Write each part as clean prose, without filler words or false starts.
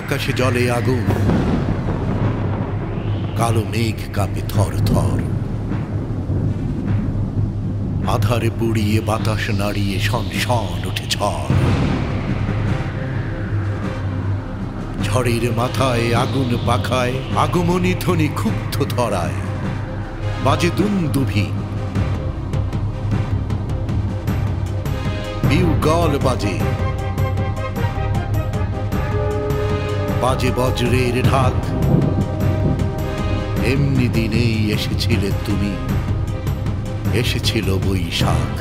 আকাশে জলে আগুন, কালো মেঘ কাঁপে থর থর। আধারে পুড়িয়ে বাতাস নাড়িয়ে শন শন ওঠে ঝড়। ঝড়ের মাথায় আগুন পাখায় আগমনী ধ্বনি ক্ষুব্ধ ধরায়। বাজে দুন্দুভি, বিউগল বাজে, বাজে বজ্রের ঢাক। এমনি দিনেই এসেছিলে তুমি, এসেছিল বৈশাখ।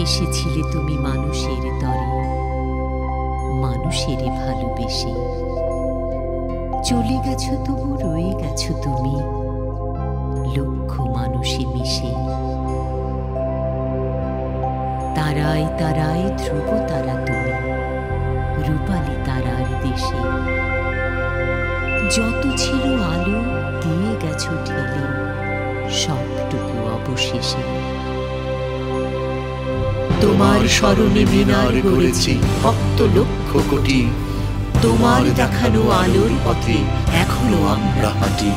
এসেছিলে তুমি মানুষের তরে, মানুষের ভালোবেসে। চলে গেছো তবু রয়ে গেছো তুমি, লক্ষ মানুষে মিশে। তারায় তারায় ধ্রুব তারা তুমি, রূপালী তারার দেশে। যত ছিল আলো দিয়ে গেছো ঠেলে, সবটুকু অবশেষে। তোমার স্মরণে মিনার গড়েছি ভক্ত লক্ষ কোটি। তোমার দেখানো আলোর পথে এখনো আমরা হাঁটি।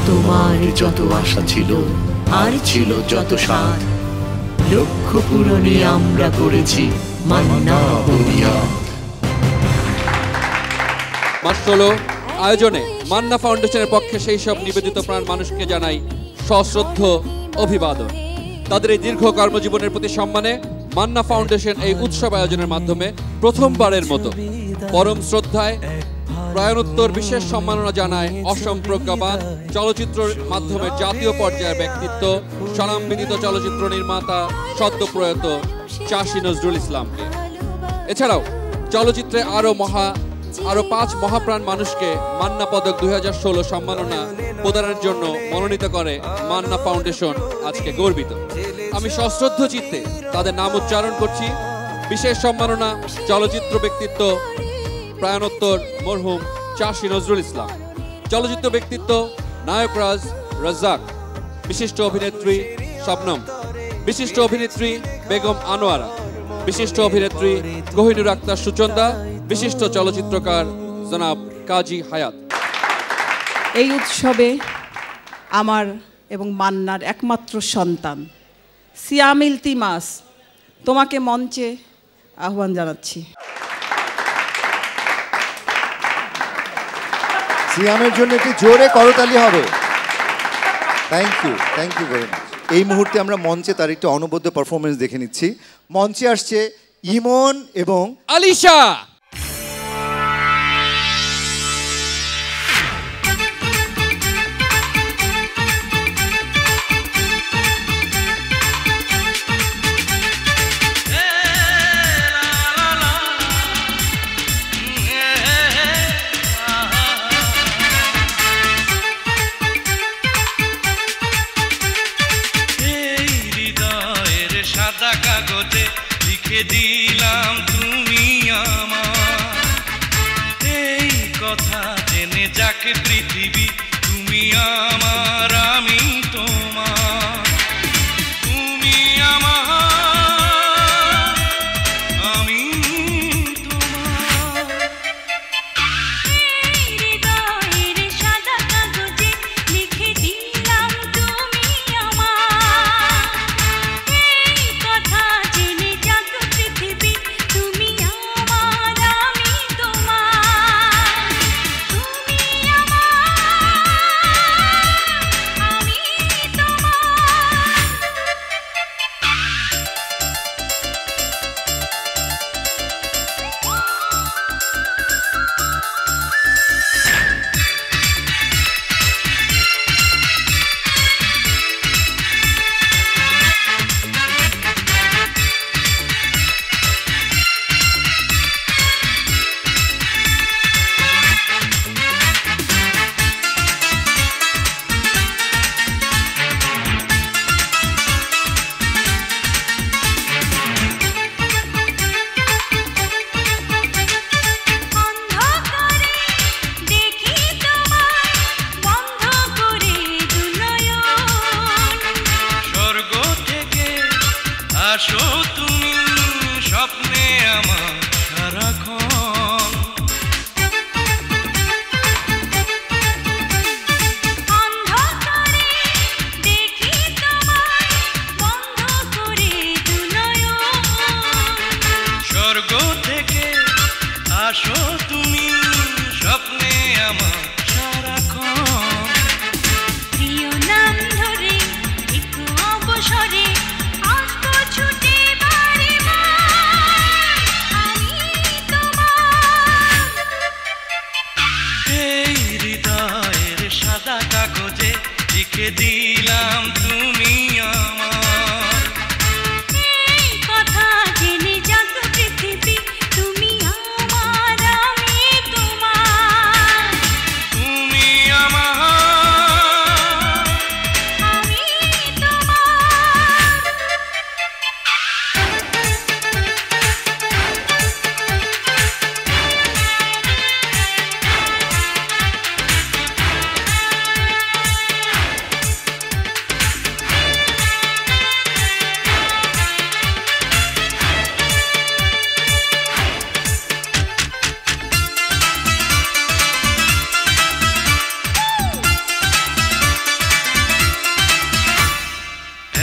তোমার যত আশা ছিল আর ছিল যত সাধ, লক্ষ্য পূরণে আমরা করেছি মান্না বুনিয়াদ। মাস 16 আয়োজনে মান্না ফাউন্ডেশনের পক্ষে সেই সব নিবেদিত প্রাণ মানুষকে জানাই সশ্রদ্ধ অভিবাদন। তাদের এই দীর্ঘ কর্মজীবনের প্রতি সম্মানে মান্না ফাউন্ডেশন এই উৎসব আয়োজনের মাধ্যমে প্রথমবারের মতো পরম শ্রদ্ধায় প্রয়াণোত্তর বিশেষ সম্মাননা জানায় অসম্প্রজ্ঞাবান চলচ্চিত্রের মাধ্যমে জাতীয় পর্যায়ের ব্যক্তিত্ব, স্বনামবিদিত চলচ্চিত্র নির্মাতা সদ্য প্রয়াত চাষী নজরুল ইসলামকে। এছাড়াও চলচ্চিত্রে আরো 5 মহাপ্রাণ মানুষকে মান্না পদক 2016 সম্মাননা প্রদানের জন্য মনোনীত করে মান্না ফাউন্ডেশন আজকে গর্বিত। আমি সশ্রদ্ধ চিত্তে তাদের নাম উচ্চারণ করছি। বিশেষ সম্মাননা চলচ্চিত্র ব্যক্তিত্ব প্রয়াণোত্তর মরহুম চাষী নজরুল ইসলাম, চলচ্চিত্র ব্যক্তিত্ব নায়করাজ রাজ্জাক, বিশিষ্ট অভিনেত্রী শবনম, বিশিষ্ট অভিনেত্রী বেগম আনোয়ারা, বিশিষ্ট অভিনেত্রী কোহিনুর আক্তার সুচন্দা, বিশিষ্ট চলচ্চিত্রকার জনাব কাজী হায়াত। এই উৎসবে আমার এবং মান্নার একমাত্র সন্তান সিয়াম ইলতিমাস, তোমাকে মঞ্চে আহ্বান জানাচ্ছি। সিয়ামের জন্য একটি জোরে করতালি হবে। Thank you very much. এই মুহূর্তে আমরা মঞ্চে তার একটি অনবদ্য পারফরমেন্স দেখে নিচ্ছি। মঞ্চে আসছে ইমন এবং আলিশা। দিলাম তুমি আমার এই কথা জেনে যাকে পৃথিবী, তুমি আমার আমি তোমার, তুমি আমার আমি তোমার। হৃদয়ের সাদা কাগজে লিখে দিলাম তুমি আমার এই কথা জেনে এই হৃদয়ের সাদা কাগজে লিখে দিলাম তুমি আমার। এই কথা জেনে জাগ পৃথিবী, তুমি আমার আমি তোমার। তুমি আমার, আমি তোমার।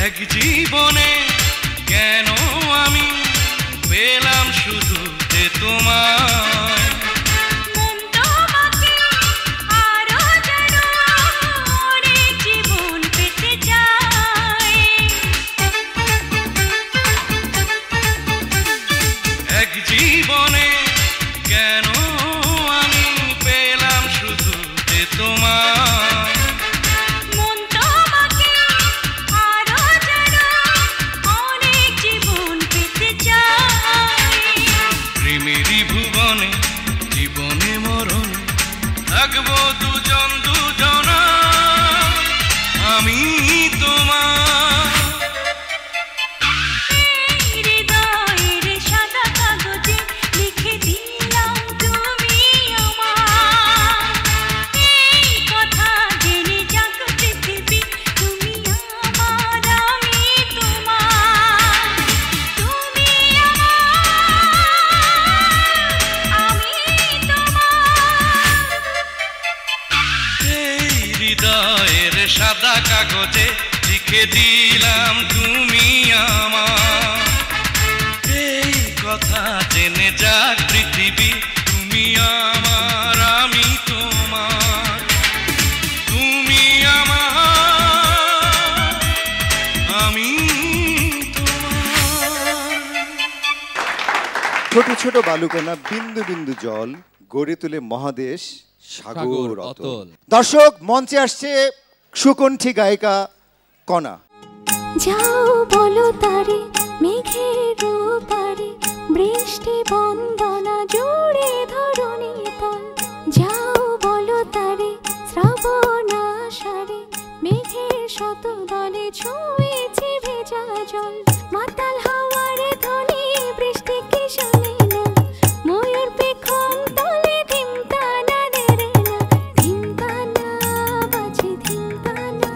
এক জীবনে কেন আমি পেলাম শুধু যে তোমায়। মন তোমাকে আরো যেন অনেক জীবন পেতে চায়। এক জীবনে কেন আমি পেলাম শুধু যে তোমায়। মন তোমাকে আরো যেন অনেক জীবন পেতে চায়। প্রেমেরই ভুবনে জীবনে মরণে থাকবো দুজন দুজনা, আমি তোমার। এই হৃদয়ের সাদা কাগজে লিখে দিলাম তুমি আমার। এই কথা জেনে জাগ পৃথিবী, তুমি আমার আমি তোমার। তুমি আমার, আমি তোমার। এই হৃদয়ের সাদা কাগজে লিখে দিলাম তুমি আমার। এই কথা জেনে যাক পৃথিবী, তুমি আমার আমি তোমার। তুমি আমার, আমি তোমার। ছোট ছোট বালুকণা বিন্দু বিন্দু জল গড়ে তুলে মহাদেশ সাগর সাগর অতল। অতল। দর্শক, মঞ্চে আসছে সুকণ্ঠী গায়িকা কণা। যাও বলো তারে মেঘের পারে, বৃষ্টি বন্দনা জুড়ে ধরণী তল। যাও বলো তারে শ্রাবণ আষাঢ়ে, মেঘের শত দলে ছুঁয়েছে ভেজা জল। মাতাল হাওয়ার ধ্বনি বৃষ্টিকে শোনে না, ময়ূর পেখম তলে ধিমতানা দেরে না। ধিমতানা বাজে ধিমতানা,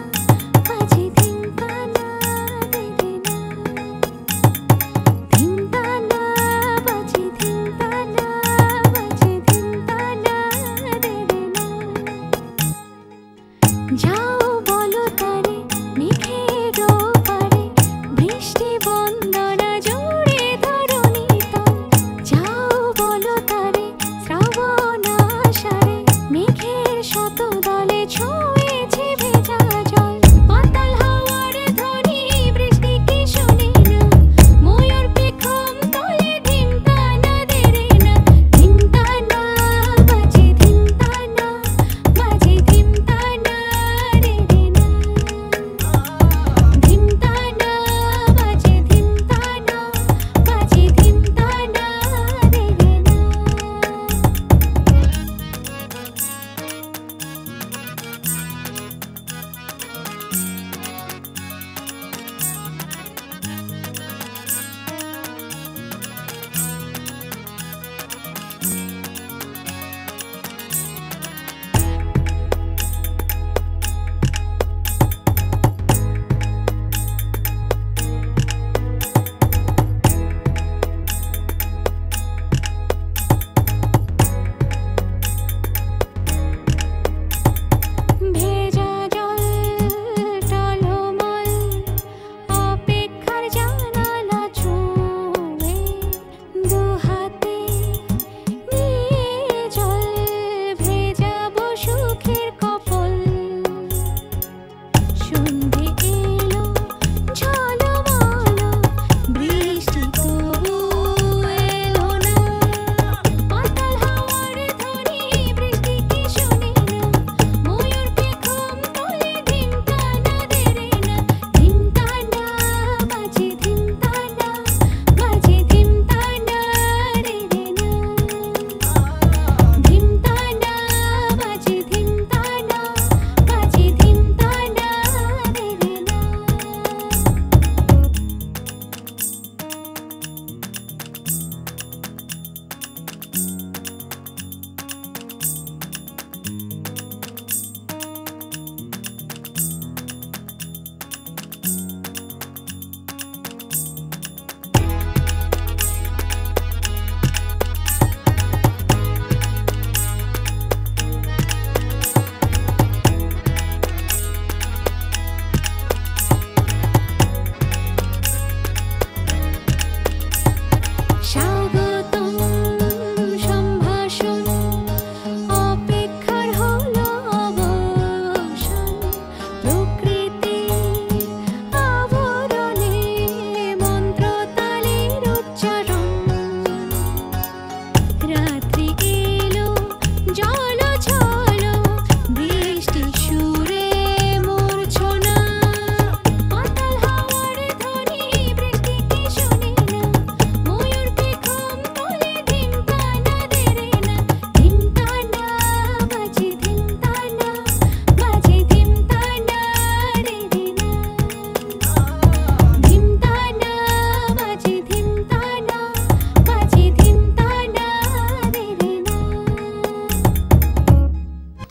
বাজে ধিমতানা দেরে না। ধিমতানা বাজে ধিমতানা, বাজে ধিমতানা দেরে না। যাও বলো তারে মেঘের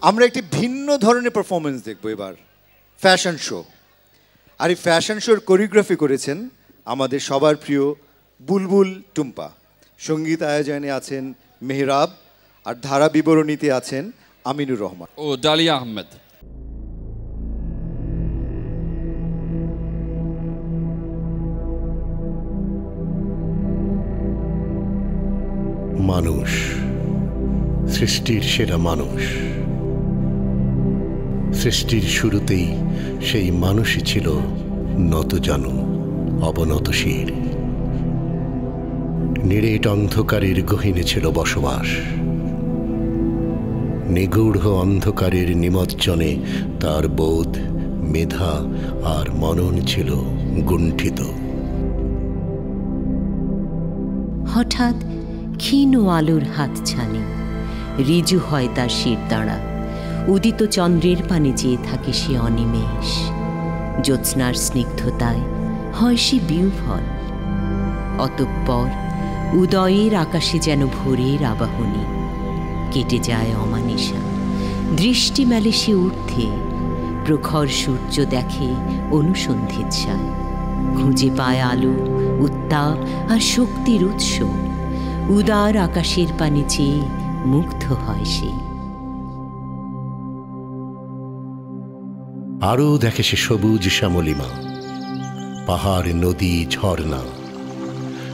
আমরা একটি ভিন্ন ধরনের পারফরমেন্স দেখব এবার, ফ্যাশন শো। আর এই ফ্যাশন শোর কোরিওগ্রাফি করেছেন আমাদের সবার প্রিয় বুলবুল টুম্পা। সঙ্গীত আয়োজনে আছেন মেহরাব, আর ধারা বিবরণীতে আছেন আমিনুর রহমান ও ডালিয়া আহমেদ। মানুষ, সৃষ্টির সেরা মানুষ। সৃষ্টির শুরুতেই সেই মানুষই ছিল নতজানু, অবনতশীল। নিরেট অন্ধকারের গহীনে ছিল বসবাস। নিগূঢ় অন্ধকারের নিমজ্জনে তার বোধ, মেধা আর মনন ছিল গুণ্ঠিত। হঠাৎ ক্ষীণ আলোর হাতছানি, রিজু হয় তার শিরদাঁড়া। উদিত চন্দ্রের পানে চেয়ে থাকে সে অনিমেষ। জ্যোৎস্নার স্নিগ্ধতায় হয় সে বিহ্বল। অতঃপর উদয়ের আকাশে যেন ভোরের আবাহনী। কেটে যায় অমানিসা, দৃষ্টি মেলে সে ঊর্ধ্বে। প্রখর সূর্য দেখে অনুসন্ধিৎসায়, খুঁজে পায় আলো, উত্তাপ আর শক্তির উৎস। উদার আকাশের পানে চেয়ে মুগ্ধ হয় সে। আরও দেখে সে সবুজ শ্যামলিমা, পাহাড়, নদী, ঝর্ণা,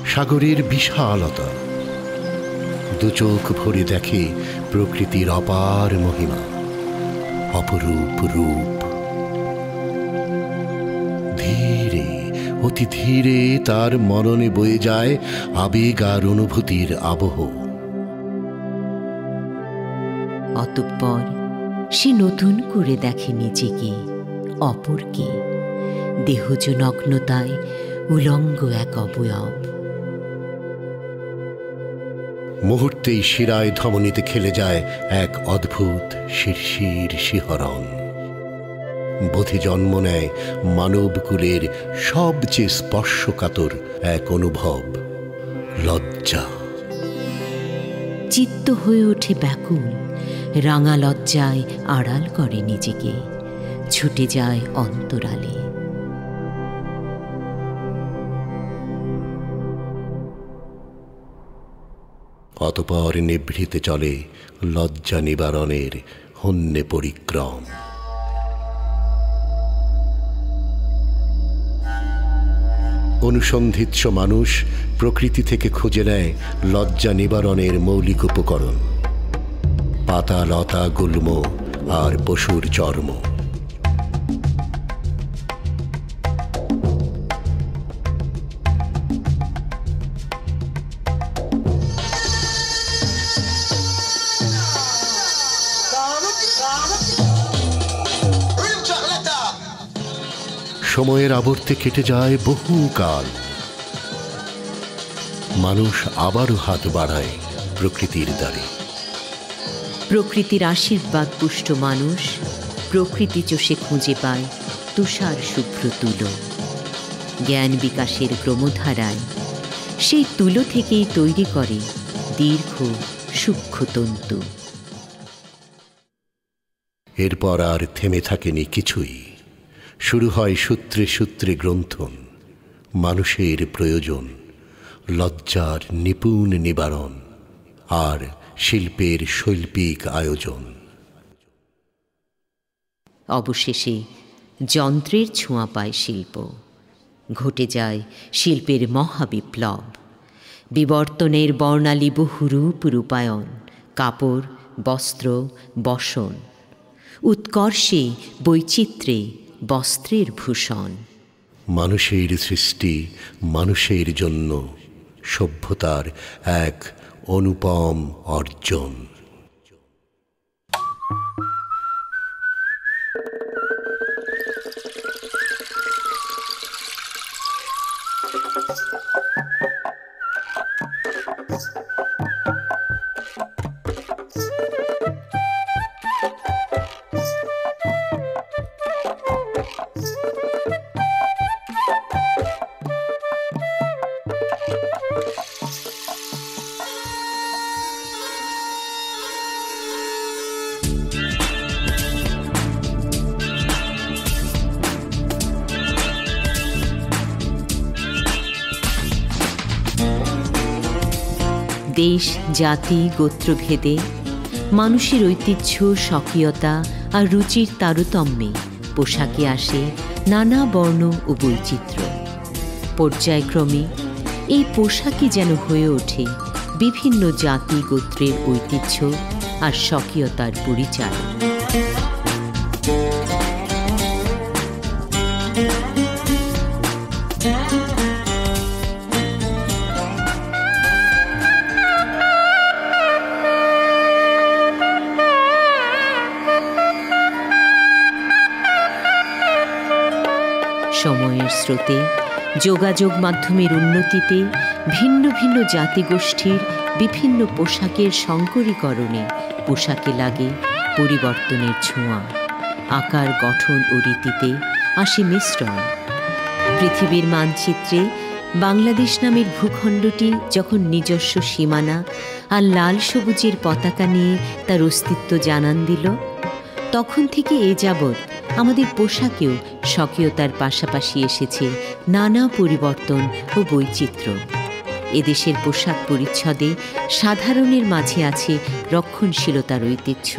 সাগরের বিশালতা। দু চোখ ভরে দেখে প্রকৃতির অপার মহিমা, অপরূপ রূপ। ধীরে, অতি ধীরে তার মননে বয়ে যায় আবেগ আর অনুভূতির আবহ। অতঃপর সে নতুন করে দেখে নিজেকে, অপরকে। দেহজ নগ্নতায় উলঙ্গ এক অবয়ব। মুহূর্তেই শিরায় ধমনীতে খেলে যায় এক অদ্ভুত শিরশির শিহরণ। বোধে জন্ম নেয় মানবকুলের সবচেয়ে স্পর্শকাতর এক অনুভব, লজ্জা। চিত্ত হয়ে ওঠে ব্যাকুল, রাঙা লজ্জায় আড়াল করে নিজেকে, ছুটে যায় অন্তরালে। অতপর নিভৃতে চলে লজ্জা নিবারণের হন্যে পরিক্রম। অনুসন্ধিৎস মানুষ প্রকৃতি থেকে খুঁজে নেয় লজ্জা নিবারণের মৌলিক উপকরণ, পাতা, লতা, গুল্ম আর পশুর চর্ম। সময়ের আবর্তে কেটে যায় বহু কাল। মানুষ আবারও হাত বাড়ায় প্রকৃতির দ্বারে। প্রকৃতির আশীর্বাদ পুষ্ট মানুষ প্রকৃতি চষে খুঁজে পায় তুষার শুভ্র তুলো। জ্ঞান বিকাশের ক্রমধারায় সেই তুলো থেকেই তৈরি করে দীর্ঘ সূক্ষ্ম তন্তু। এরপর আর থেমে থাকেনি কিছুই। শুরু হয় সূত্রে সূত্রে গ্রন্থন, মানুষের প্রয়োজন, লজ্জার নিপুণ নিবারণ আর শিল্পের শৈল্পিক আয়োজন। অবশেষে যন্ত্রের ছোঁয়া পায় শিল্প। ঘটে যায় শিল্পের মহাবিপ্লব। বিবর্তনের বর্ণালী বহুরূপ রূপায়ণ, কাপড়, বস্ত্র, বসন। উৎকর্ষে বৈচিত্র্যে বস্ত্রের ভূষণ। মানুষের সৃষ্টি মানুষের জন্য, সভ্যতার এক অনুপম অর্জন। দেশ, জাতি, গোত্রভেদে মানুষের ঐতিহ্য, স্বকীয়তা আর রুচির তারতম্যে পোশাকে আসে নানা বর্ণ ও বৈচিত্র্য। পর্যায়ক্রমে এই পোশাকই যেন হয়ে ওঠে বিভিন্ন জাতি গোত্রের ঐতিহ্য আর স্বকীয়তার পরিচয়। সময়ের স্রোতে, যোগাযোগ মাধ্যমের উন্নতিতে ভিন্ন ভিন্ন জাতিগোষ্ঠীর বিভিন্ন পোশাকের সংকরীকরণে পোশাকে লাগে পরিবর্তনের ছোঁয়া। আকার, গঠন ও রীতিতে আসে মিশ্রণ। পৃথিবীর মানচিত্রে বাংলাদেশ নামের ভূখণ্ডটি যখন নিজস্ব সীমানা আর লাল সবুজের পতাকা নিয়ে তার অস্তিত্ব জানান দিল, তখন থেকে এ যাবৎ আমাদের পোশাকেও স্বকীয়তার পাশাপাশি এসেছে নানা পরিবর্তন ও বৈচিত্র্য। এদেশের পোশাক পরিচ্ছদে সাধারণের মাঝে আছে রক্ষণশীলতার ঐতিহ্য।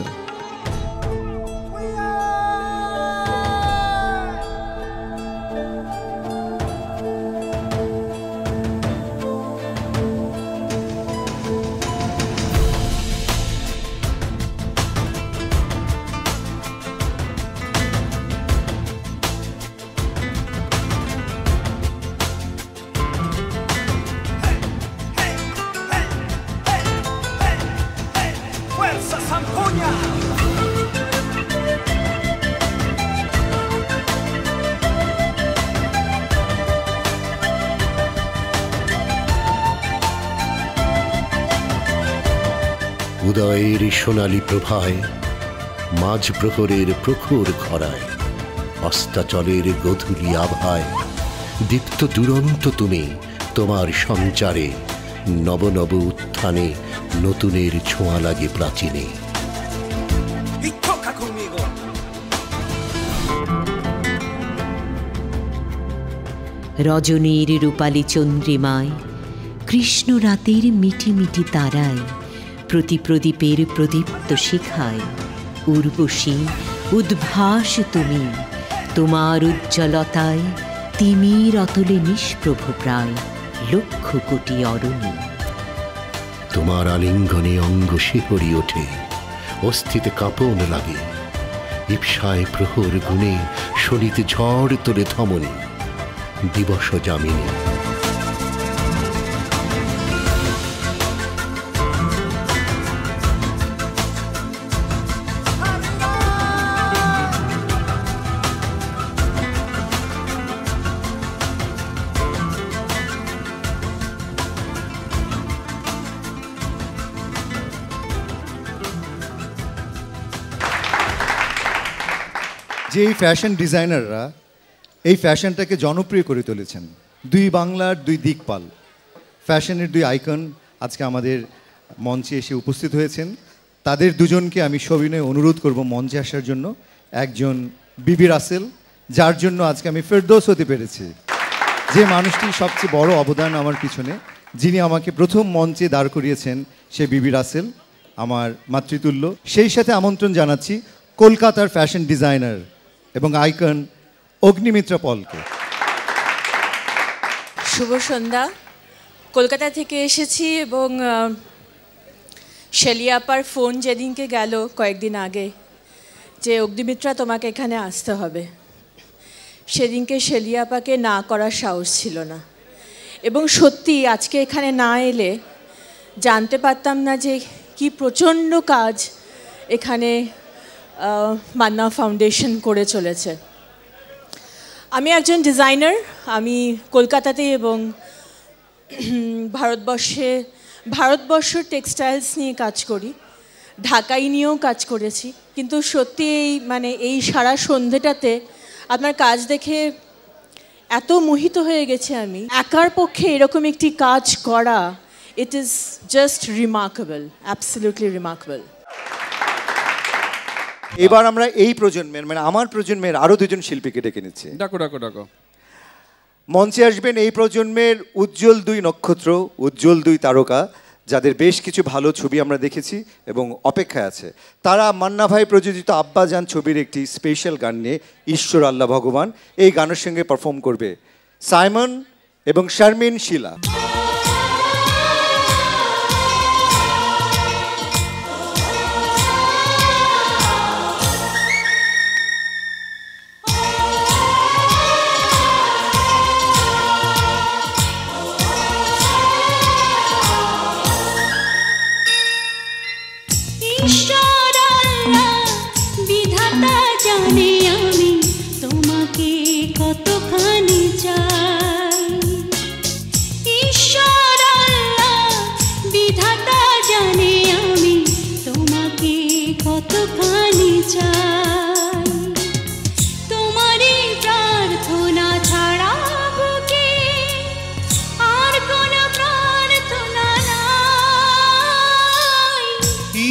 উদয়ের সোনালী প্রভায়, মাঝ প্রহরের প্রখর খরায়, অস্তাচলের গধূলি আভায় দীপ্ত দুরন্ত তুমি তোমার সঞ্চারে, নব নব উত্থানে নতুনের ছোঁয়া লাগে প্রাচীনে। রজনীর রূপালী চন্দ্রিমায়, কৃষ্ণ রাতের মিটি মিটি তারায়, প্রতি প্রদীপের প্রদীপ্ত শিখায় উর্বশী উদ্ভাস তুমি, তোমার উজ্জ্বলতায় তিমির অতলে নিষ্প্রভ প্রায় লক্ষ কোটি অরণি। তোমার আলিঙ্গনে অঙ্গ শিহরি ওঠে, অস্থিতে কাঁপন লাগে, ইপ্সায় প্রহর গুণে শোনিতে ঝড় তোলে ধমনী দিবস যামিনী। যে এই ফ্যাশন ডিজাইনাররা এই ফ্যাশনটাকে জনপ্রিয় করে তুলেছেন, দুই বাংলার দুই দিকপাল, ফ্যাশনের দুই আইকন আজকে আমাদের মঞ্চে এসে উপস্থিত হয়েছেন। তাদের দুজনকে আমি সবিনয়ে অনুরোধ করব মঞ্চে আসার জন্য। একজন বিবি রাসেল, যার জন্য আজকে আমি ফেরদৌস হতে পেরেছি, যে মানুষটির সবচেয়ে বড় অবদান আমার পিছনে, যিনি আমাকে প্রথম মঞ্চে দাঁড় করিয়েছেন, সে বিবি রাসেল, আমার মাতৃতুল্য। সেই সাথে আমন্ত্রণ জানাচ্ছি কলকাতার ফ্যাশন ডিজাইনার এবং আইকন অগ্নিমিত্রা পলকে। শুভ সন্ধ্যা। কলকাতা থেকে এসেছি এবং শেলি আপার ফোন যেদিনকে গেল কয়েকদিন আগে যে অগ্নিমিত্রা তোমাকে এখানে আসতে হবে, সেদিনকে শেলি আপাকে না করার সাহস ছিল না। এবং সত্যি আজকে এখানে না এলে জানতে পারতাম না যে কি প্রচণ্ড কাজ এখানে মান্না ফাউন্ডেশন করে চলেছে। আমি একজন ডিজাইনার, আমি কলকাতাতে এবং ভারতবর্ষ টেক্সটাইলস নিয়ে কাজ করি, ঢাকাই নিয়েও কাজ করেছি। কিন্তু সত্যি এই সারা সন্ধেটাতে আপনার কাজ দেখে এত মোহিত হয়ে গেছে আমি। একার পক্ষে এরকম একটি কাজ করা, it is just remarkable, absolutely remarkable. এবার আমরা এই প্রজন্মের আমার প্রজন্মের আরো দুজন শিল্পীকে ডেকে নিচ্ছি। ডাকো ডাকো ডাকো। মঞ্চে আসবেন এই প্রজন্মের উজ্জ্বল দুই নক্ষত্র, উজ্জ্বল দুই তারকা, যাদের বেশ কিছু ভালো ছবি আমরা দেখেছি এবং অপেক্ষায় আছে, তারা মান্না ভাই প্রযোজিত আব্বাজান ছবির একটি স্পেশাল গান নিয়ে ঈশ্বর আল্লাহ ভগবান এই গানের সঙ্গে পারফর্ম করবে সাইমন এবং শারমিন শিলা। ঈশ্বর আল্লাহ বিধাতা জানে আমি তোমাকে কতখানি চাই। ঈশ্বর আল্লাহ বিধাতা জানে আমি তোমাকে কতখানি চাই। তোমারই প্রার্থনা ছাড়া বুকে আর কোনো প্রার্থনা নাই।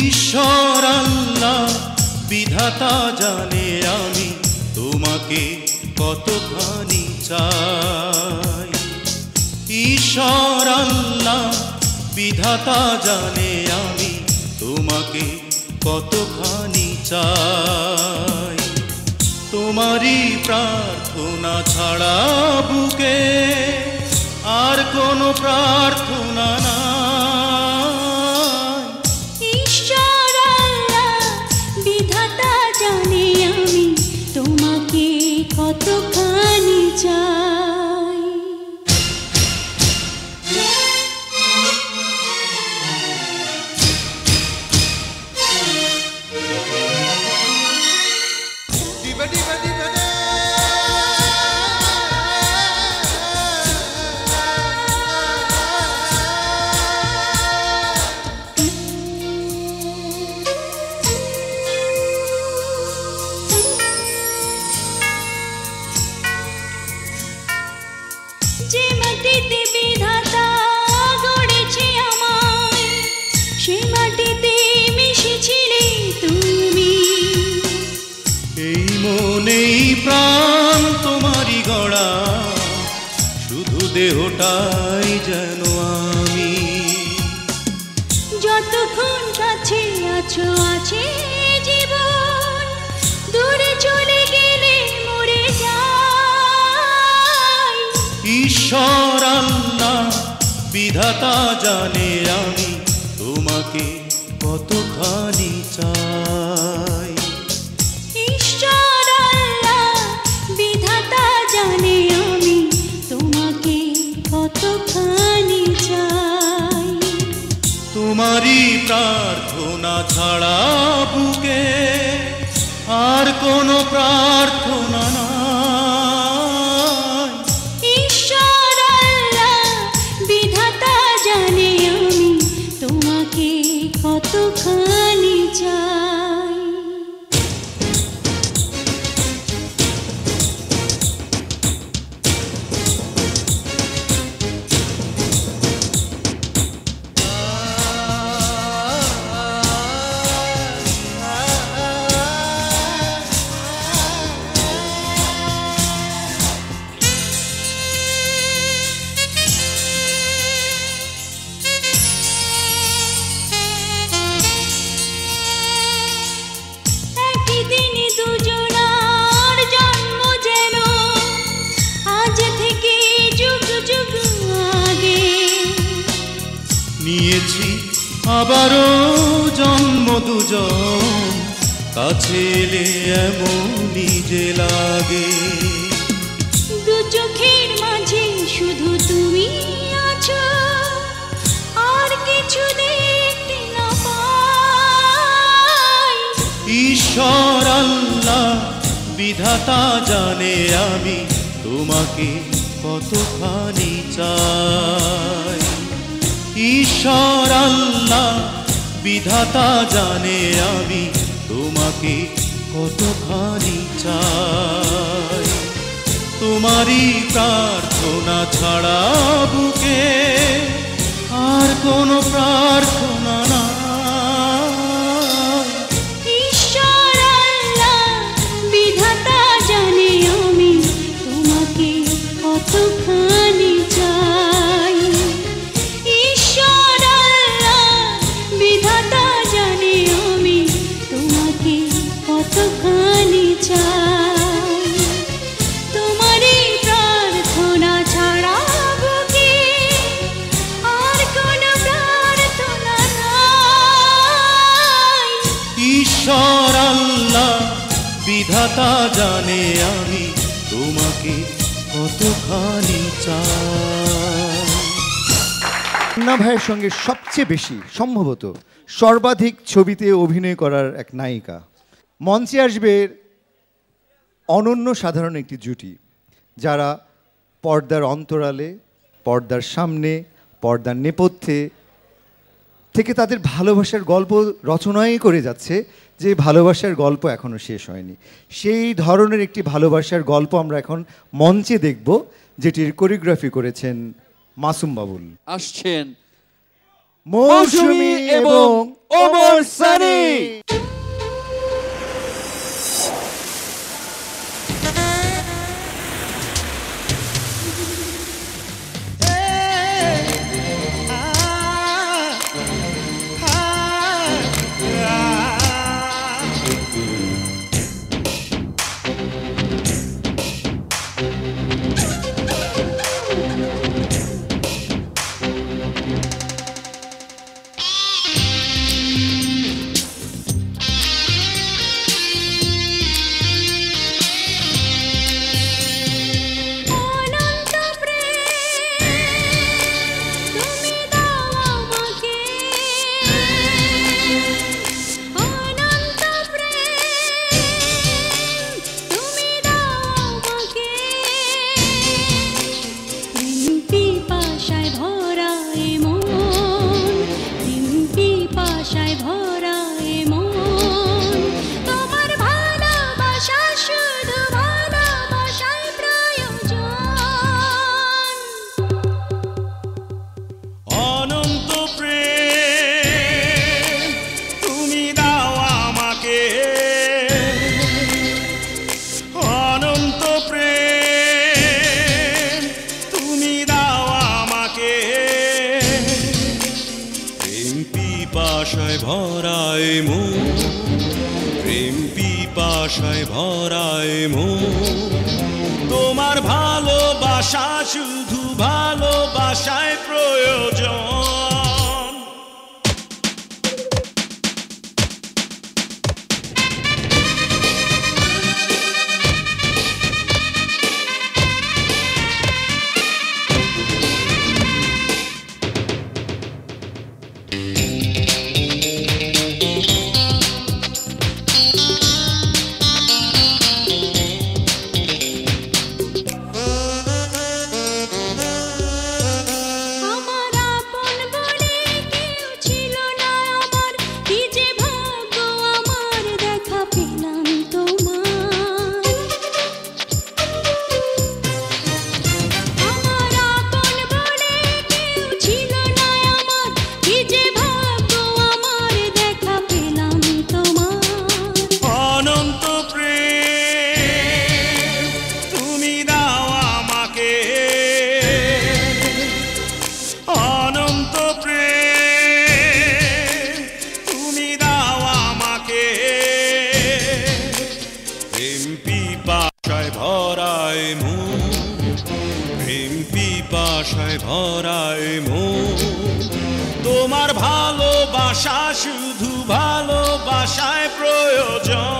ঈশ্বর আল্লাহ বিধাতা জানে আমি তোমাকে কতখানি চাই। ঈশ্বর আল্লাহ বিধাতা জানে আমি তোমাকে কতখানি চাই। তোমারই প্রার্থনা ছাড়া বুকে আর কোনো প্রার্থনা নাই। ঈশ্বর আল্লাহ বিধাতা জানে আমি তোমাকে কতখানি চাই। যে মাটিতে বিধাতা গড়েছে আমায়, সে মাটিতে মিশেছিলে তুমি। এই মনেই প্রাণ তোমারই গড়া, শুধু দেহটাই যেন আমি। যতক্ষণ কাছে আছো আছে জীবন, দূরে চলে গেলে মরে যাই। ঈশ্বর আল্লাহ বিধাতা জানে আমি তোমাকে কতখানি চাই। ঈশ্বর আল্লাহ বিধাতা জানে আমি তোমাকে কতখানি চাই। তোমারই প্রার্থনা ছাড়া বুকে আর কোনো প্রার্থনা নাই। ঈশ্বর আল্লাহ বিধাতা জানে আমি তোমাকে কতখানি চাই। একই দিনে দুজনার জন্ম যেন আজ থেকে যুগ যুগ আগে। নিয়েছি আবারও জন্ম দুজন, কাছে এলে এমন নিজে লাগে। দু চোখের মাঝে শুধু তুমি আছো, আর কিছু দেখতে না পাই। ঈশ্বর আল্লাহ বিধাতা জানে আমি তোমাকে কতখানি চাই। ঈশ্বর আল্লাহ বিধাতা জানে আমি তোমাকে কতখানি চাই। তোমারই প্রার্থনা ছাড়া বুকে আর কোনো প্রার্থনা নাই। ঈশ্বর আল্লাহ বিধাতা জানে আমি তোমাকে কতখানি চাই। ঈশ্বর আল্লাহ চাই তোমারই প্রার্থনা ছাড়া বুকে আর কোনো প্রার্থনা নাই। ঈশ্বর আল্লাহ বিধাতা জানে আমি তোমাকে কতখানি চাই। মুন্না ভাইয়ের সঙ্গে সবচেয়ে বেশি সম্ভবত সর্বাধিক ছবিতে অভিনয় করার এক নায়িকা। মঞ্চে আসবে অনন্য সাধারণ একটি জুটি, যারা পর্দার অন্তরালে, পর্দার সামনে, পর্দার নেপথ্যে থেকে তাদের ভালোবাসার গল্প রচনাই করে যাচ্ছে, যে ভালোবাসার গল্প এখনো শেষ হয়নি। সেই ধরনের একটি ভালোবাসার গল্প আমরা এখন মঞ্চে দেখব, যেটির কোরিওগ্রাফি করেছেন মাসুম বাবুল। আসছেন মৌসুমী এবং ওমর সানি। পিপাসায় ভরায় মন, প্রেম পিপাসায় ভরায় মন, তোমার ভালোবাসা শুধু ভালোবাসায় প্রয়োজন। তোমার ভালোবাসা শুধু ভালোবাসায় প্রয়োজন।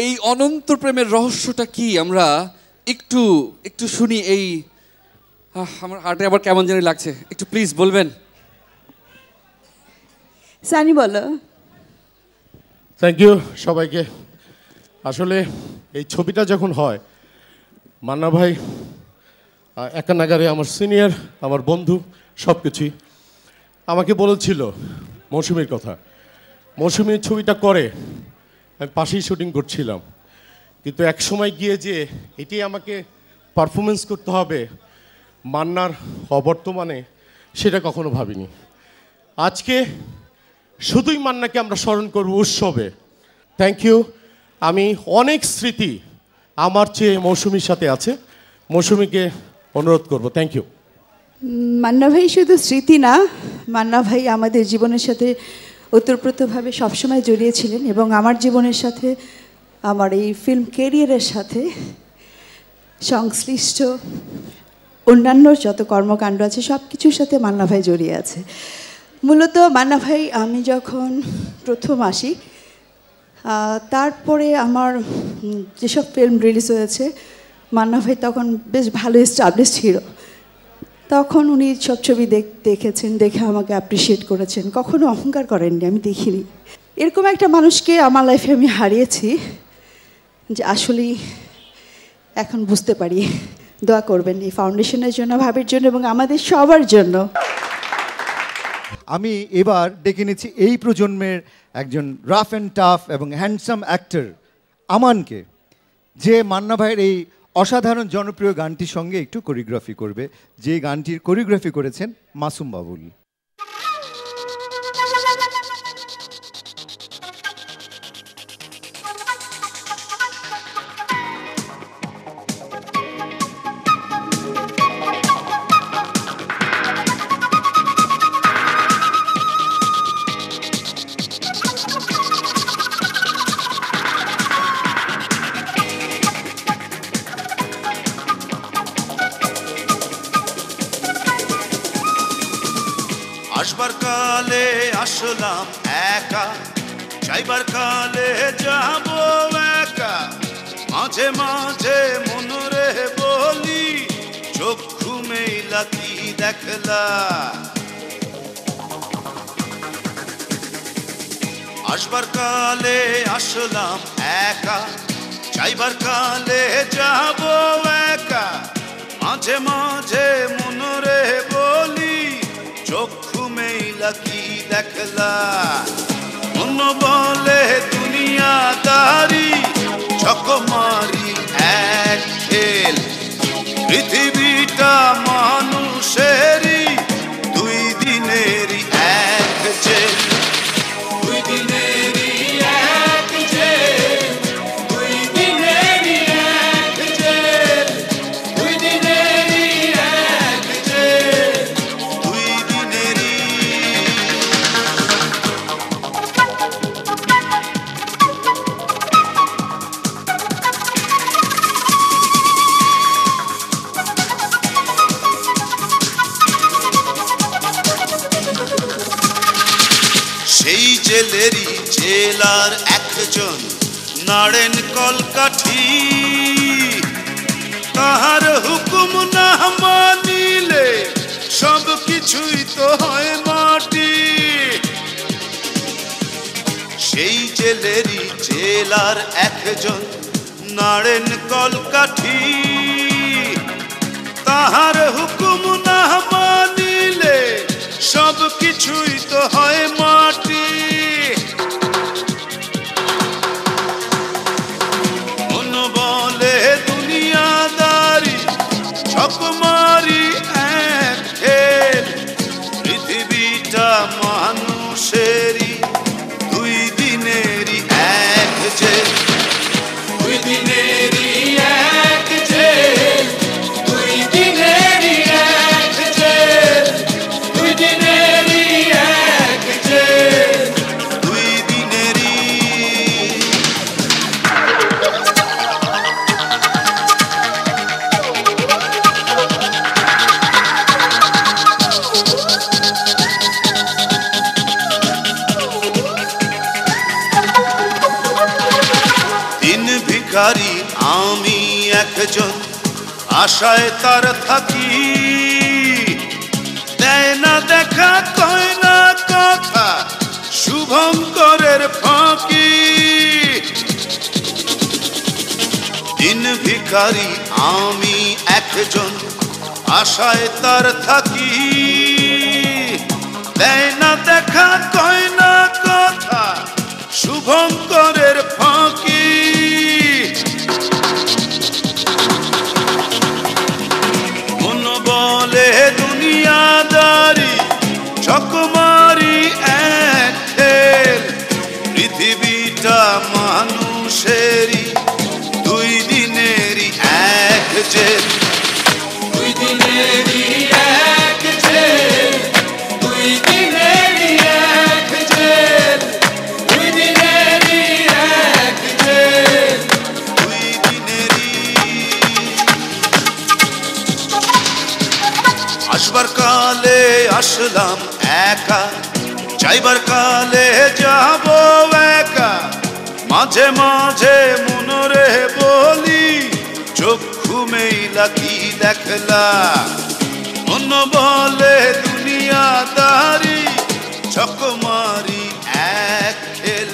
এই অনন্ত প্রেমের রহস্যটা কি আমরা একটু একটু শুনি। এই আমার হার্টে আবার কেমন জানি লাগছে, একটু প্লিজ বলবেন। সানি বলো। থ্যাংক ইউ সবাইকে। আসলে এই ছবিটা যখন হয়, মান্না ভাই একা নাগারে আমার সিনিয়র, আমার বন্ধু, সব কিছুই আমাকে বলেছিল মৌসুমীর কথা। মৌসুমী ছবিটা করে, আমি পাশেই শুটিং করছিলাম, কিন্তু এক সময় গিয়ে যে এটি আমাকে পারফরমেন্স করতে হবে মান্নার অবর্তমানে, সেটা কখনো ভাবিনি। আজকে শুধুই মান্নাকে আমরা স্মরণ করব উৎসবে। Thank you. আমি অনেক স্মৃতি আমার চেয়ে মৌসুমীর সাথে আছে, মৌসুমীকে অনুরোধ করব। Thank you. মান্না ভাই শুধু স্মৃতি না, মান্না ভাই আমাদের জীবনের সাথে ওতপ্রোতভাবে সবসময় জড়িয়েছিলেন এবং আমার জীবনের সাথে, আমার এই ফিল্ম ক্যারিয়ারের সাথে সংশ্লিষ্ট অন্যান্য যত কর্মকাণ্ড আছে সব কিছুর সাথে মান্না ভাই জড়িয়ে আছে। মূলত মান্না ভাই আমি যখন প্রথম আসি, তারপরে আমার যেসব ফিল্ম রিলিজ হয়েছে, মান্না ভাই তখন বেশ ভালো এস্টাবলিশ ছিল। তখন উনি সব ছবি দেখেছেন, দেখে আমাকে অ্যাপ্রিসিয়েট করেছেন, কখনো অহংকার করেননি, আমি দেখিনি। এরকম একটা মানুষকে আমার লাইফে আমি হারিয়েছি, যে আসলেই এখন বুঝতে পারি। দোয়া করবেন এই ফাউন্ডেশনের জন্য, ভাবের জন্য এবং আমাদের সবার জন্য। আমি এবার ডেকে নিচ্ছি এই প্রজন্মের একজন রাফ অ্যান্ড টাফ এবং হ্যান্ডসাম অ্যাক্টর আমানকে, যে মান্না ভাইয়ের এই অসাধারণ জনপ্রিয় গানটির সঙ্গে একটু কোরিওগ্রাফি করবে, যে গানটির কোরিওগ্রাফি করেছেন মাসুম বাবুল। আসবার কালে আসলাম একা, যাইবার কালে যাব একা, মাঝে মাঝে মনরে বলি চক্ষু মেলা কি দেখলা। আসবার কালে আসলাম একা, যাইবার কালে যাব একা, মাঝে মাঝে মনরে বলি চক্ষু মেলা কি দেখলা। মন বলে দুনিয়াদারি চকমারি এক খেল, পৃথিবীটা মানুষেরই দুই দিনেরই এক জেল, দুই দিনেরই এক জেল, দুই দিনেরই এক জেল, দুই দিনেরই এক জেল, দুই দিনেরই। সেই জেলেরই জেলার একজন নাড়েন কলকাঠি, তাহার হুকুম না মানিলে সব কিছুই তো হয় মাটি। সেই জেলেরই জেলার একজন নাড়েন কলকাঠি, তাহার হুকুম না মানিলে সব কিছুই তো হয় মাটি। মন বলে দুনিয়াদারি চকমারি এক খেল, পৃথিবীটা মানুষেরই দুই দিনেরই এক জেল, দুই দিনেরই এক জেল, দুই দিনেরই আমি একজন আশায় তার থাকি, দেয় না দেখা কয় না কথা শুভঙ্করের ফাঁকি। দিন ভিখারি আমি একজন আশায় তার থাকি, দেয় না দেখা কয় না কথা শুভঙ্করের ফাঁকি। মন বলে দুনিয়াদারি চকমারি এক খেল, পৃথিবীটা মানুষেরই দুই দিনেরই এক জেল। দুই দিনেরই এক জেল, দুই দিনেরই এক জেল, দুই দিনেরই এক জেল, দুই দিনেরই। আসবার কালে আসলাম একা, যাইবার কালে যাব একা। মাঝে মাঝে মনরে বলি চক্ষু মেইলা কি দেখলা। মন বলে দুনিয়াদারি চকমারি এক খেল,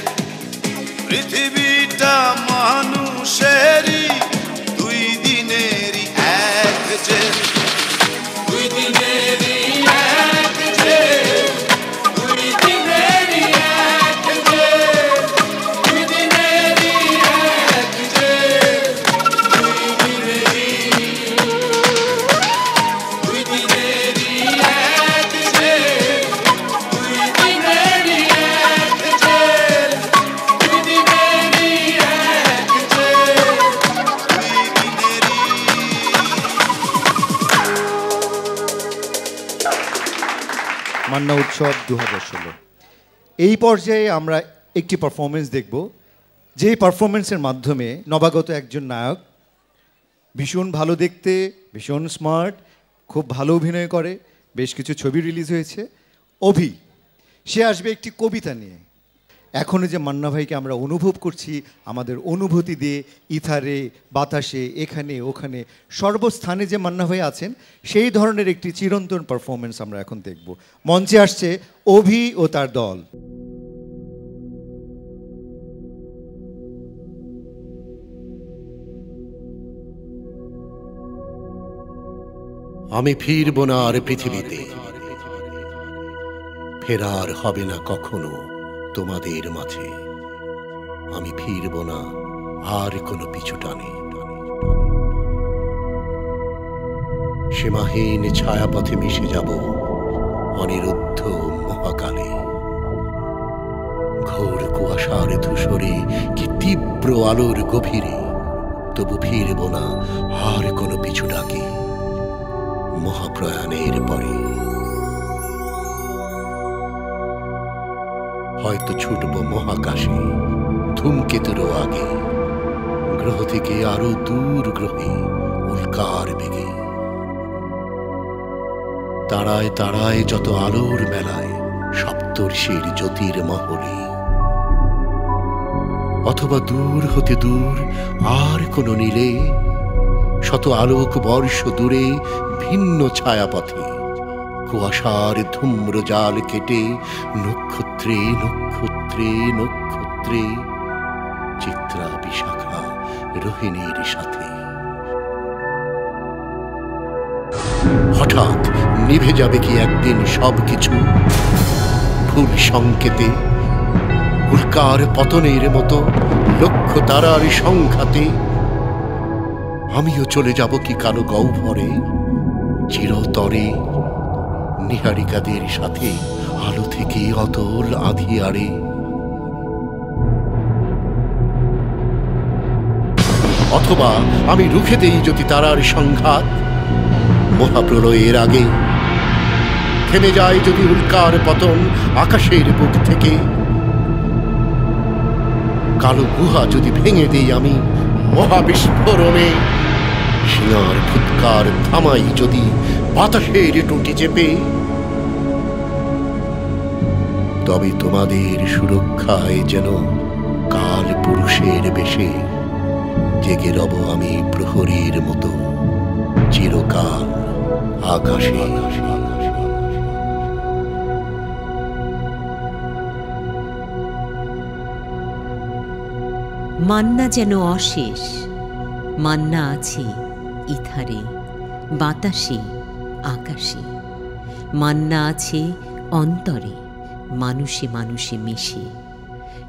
পৃথিবীটা মানুষেরই দুই দিনেরই এক জেল। দুই দিনেরই এক জেল, দুই দিনেরই এক জেল, দুই দিনেরই এক জেল, দুই দিনেরই, দুই দিনেরই এক জেল, দুই দিনেরই এক জেল, দুই দিনেরই এক জেল, দুই দিনেরই। মান্না উৎসব 2016। এই পর্যায়ে আমরা একটি পারফরমেন্স দেখব, যেই পারফরমেন্সের মাধ্যমে নবাগত একজন নায়ক, ভীষণ ভালো দেখতে, ভীষণ স্মার্ট, খুব ভালো অভিনয় করে, বেশ কিছু ছবি রিলিজ হয়েছে, অভি, সে আসবে একটি কবিতা নিয়ে। এখনও যে মান্না ভাইকে আমরা অনুভব করছি আমাদের অনুভূতি দিয়ে, ইথারে, বাতাসে, এখানে ওখানে সর্বস্থানে যে মান্না ভাই আছেন, সেই ধরনের একটি চিরন্তন পারফরমেন্স আমরা এখন দেখব। মঞ্চে আসছে অভি ও তার দল। আমি ফিরব না আর পৃথিবীতে, ফেরার হবে না কখনো তোমাদের মাঝে। আমি ফিরব না আর কোনো পিছু টানে, সীমাহীন ছায়াপথে মিশে যাব অনিরুদ্ধ মহাকালে। ঘোর কুয়াশার ধূসরে কি তীব্র আলোর গভীরে, তবু ফিরব না আর কোনো পিছু ডাকে মহাপ্রয়াণের পরে। হয়তো ছুটব মহাকাশে ধূমকেতুরও আগে, গ্রহ থেকে আরো দূর গ্রহে উল্কার বেগে। তারায় তারায় যত আলোর মেলায় সপ্তর্ষির জ্যোতির মহলে, অথবা দূর হতে দূর আর কোন নীলে শত আলোক বর্ষ দূরে ভিন্ন ছায়াপথে কুয়াশার ধূম্র জাল কেটে নক্ষত্রে নক্ষত্রে নক্ষত্রে চিত্রা বিশাখা রোহিণীর সাথে। হঠাৎ নিভে যাবে কি একদিন সবকিছু ভুল সংকেতে, উল্কার পতনের মতো লক্ষ তারার সংঘাতে। আমিও চলে যাব কি কালো গহ্বরে চিরতরে, নিহারিকাদের সাথে আলো থেকে অতল আঁধিয়ারে। অথবা আমি রুখে দেই যদি তারার সংঘাত মহাপ্রলয়ের আগে, থেমে যায় যদি উল্কার পতন আকাশের বুক থেকে। কালো গুহা যদি ভেঙে দেই আমি মহাবিস্ফোরণে, সিনার ফুৎকার থামাই যদি বাতাসের টুটি চেপে, তবে তোমাদের সুরক্ষায় যেন কাল পুরুষের বেশে জেগে রব আমি প্রহরীর মতো চিরকাল আকাশে। মান্না যেন অশেষ, মান্না আছে ইথারে, বাতাসে, আকাশে। মান্না আছে অন্তরে, মানুষে মানুষে মিশে।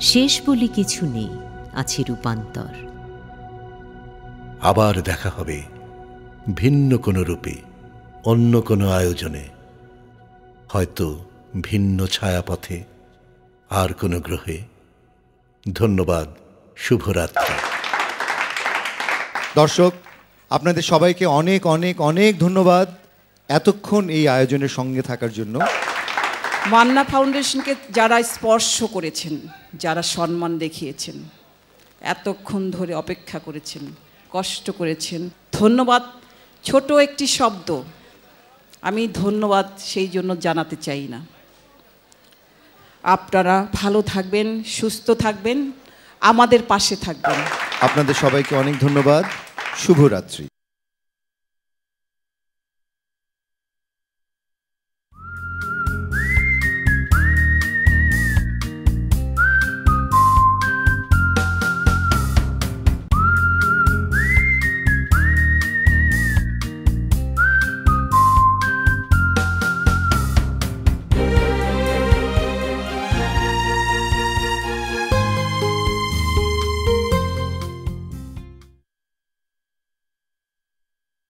শেষ বলে কিছু নেই, আছে রূপান্তর। আবার দেখা হবে ভিন্ন কোনো রূপে, অন্য কোনো আয়োজনে, হয়তো ভিন্ন ছায়াপথে, আর কোনো গ্রহে। ধন্যবাদ, শুভরাত্রি। দর্শক, আপনাদের সবাইকে অনেক অনেক অনেক ধন্যবাদ এতক্ষণ এই আয়োজনের সঙ্গে থাকার জন্য। মান্না ফাউন্ডেশনকে যারা স্পর্শ করেছেন, যারা সম্মান দেখিয়েছেন, এতক্ষণ ধরে অপেক্ষা করেছেন, কষ্ট করেছেন, ধন্যবাদ। ছোট একটি শব্দ, আমি ধন্যবাদ সেই জন্য জানাতে চাই না। আপনারা ভালো থাকবেন, সুস্থ থাকবেন, আমাদের পাশে থাকবেন। আপনাদের সবাইকে অনেক ধন্যবাদ। শুভরাত্রি।